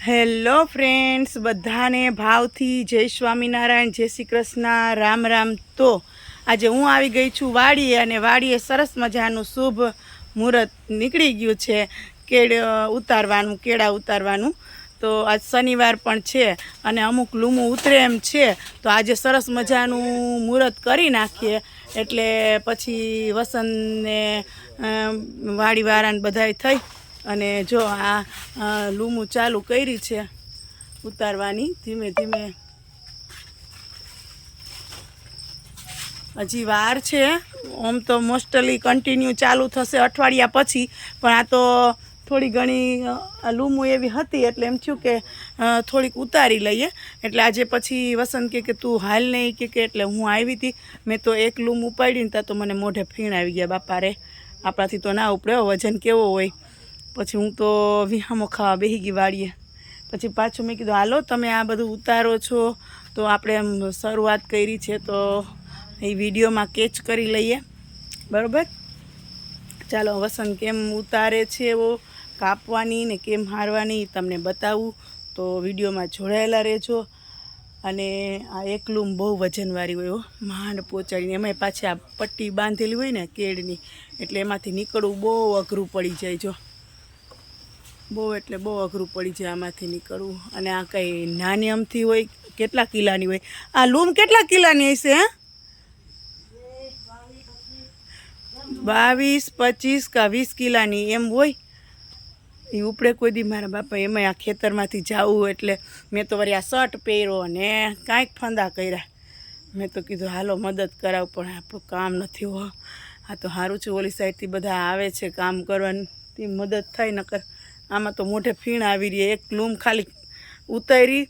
Hello friends, બધાને ભાવથી જય સ્વામિનારાયણ, જય શ્રી કૃષ્ણ, રામ રામ। તો આજે હું આવી ગઈ છું વાડીએ, અને વાડીએ સરસ મજાનું શુભ મુહૂર્ત નીકળી ગયું છે કેળા ઉતારવાનું। તો આજ શનિવાર પણ છે અને અમુક લૂમું ઉતરે એમ છે, તો આજે સરસ મજાનું મુહૂર્ત કરી નાખીએ, એટલે પછી વસંતને વાડીવાળાને બધાય થઈ અને જો આ લૂમું ચાલુ કરી છે ઉતારવાની ધીમે ધીમે। હજી વાર છે, આમ તો મોસ્ટલી કન્ટિન્યુ ચાલુ થશે અઠવાડિયા પછી, પણ આ તો થોડી ઘણી લૂમું એવી હતી એટલે એમ થયું કે થોડીક ઉતારી લઈએ। એટલે આજે પછી વસંત કે તું હાલ નહીં કે એટલે હું આવી હતી। મેં તો એક લૂમ ઉપાડીને ત્યાં તો મને મોઢે ફીણ આવી ગયા, બાપા રે આપણાથી તો ના ઉપડે, વજન કેવો હોય। પછી હું તો વિહામો ખાવા બેસી ગઈ વાળીએ। પછી પાછું મેં કીધું હાલો તમે આ બધું ઉતારો છો તો આપણે એમ શરૂઆત કરી છે તો એ વિડીયોમાં કેચ કરી લઈએ, બરાબર। ચાલો વસંત કેમ ઉતારે છે એવો કાપવાની ને કેમ હારવાની તમને બતાવું, તો વિડીયોમાં જોડાયેલા રહેજો। અને આ એક લૂમ બહુ વજનવાળી હોય, માંડ પહોંચાડીને, એમાંય પાછી આ પટ્ટી બાંધેલી હોય ને કેળની, એટલે એમાંથી નીકળવું બહુ અઘરું પડી જાય, જો બહુ એટલે બહુ અઘરું પડી જાય આમાંથી નીકળવું। અને આ કંઈ નાની અમથી હોય, કેટલા કિલાની હોય આ લૂમ? કેટલા કિલાની હશે? 22-25 કે 20 કિલાની એમ હોય। એ ઉપડે કોઈ દી મારા બાપા, એમાંય આ ખેતરમાંથી જાવું એટલે મેં તો વળી આ શર્ટ પહેર્યો અને કાંઈક ફંદા કર્યા। મેં તો કીધું હાલો મદદ કરાવ, પણ આપણું કામ નથી હો। આ તો સારું છે ઓલી સાઈડથી બધા આવે છે કામ કરવાની, મદદ થાય, નકર આમાં તો મોઢે ફીણ આવી રહી। એક લૂમ ખાલી ઉતારી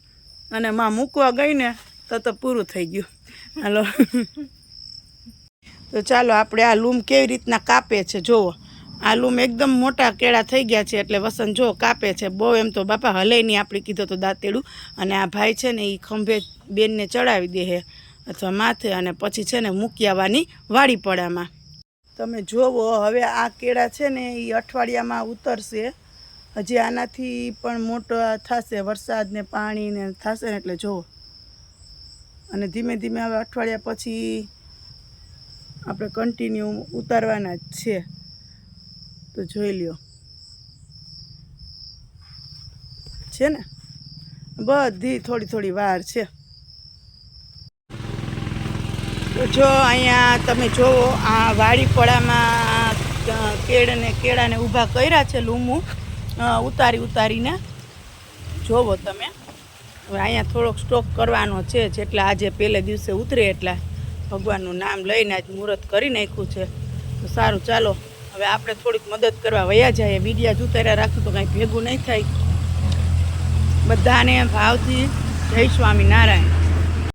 અને માં મૂકવા ગઈ ને તો પૂરું થઈ ગયું। હાલો તો ચાલો આપણે આ લૂમ કેવી રીતના કાપે છે જુઓ। આ લૂમ એકદમ મોટા કેળા થઈ ગયા છે એટલે વસંત જો કાપે છે, બહુ એમ તો બાપા હલે નહીં, આપણે કીધું તો દાંતેડું। અને આ ભાઈ છે ને એ ખંભે બેનને ચડાવી દે છે અથવા માથે, અને પછી છે ને મૂકી આવવાની વાડીપડામાં। તમે જોવો હવે આ કેળા છે ને એ અઠવાડિયામાં ઉતરશે, હજી આનાથી પણ મોટા થશે, વરસાદ ને પાણી ને થશે ને એટલે જુઓ। અને ધીમે ધીમે હવે અઠવાડિયા પછી આપણે કન્ટિન્યુ ઉતારવાના જ છે, તો જોઈ લ્યો છે ને, બધી થોડી થોડી વાર છે। તો જો અહીંયા તમે જુઓ આ વાડીપડામાં કેળાને ઊભા કર્યા છે લૂમું ઉતારીને, જોવો તમે। હવે અહીંયા થોડોક સ્ટોક કરવાનો છે, જેટલા આજે પહેલે દિવસે ઉતરે એટલા ભગવાનનું નામ લઈને આજ મુહૂર્ત કરી નાખ્યું છે। તો સારું, ચાલો હવે આપણે થોડીક મદદ કરવા વયા જાય। વિડીયા ઉતાર્યા રાખું તો કાંઈ ભેગું નહીં થાય। બધાને ભાવથી જય સ્વામિનારાયણ।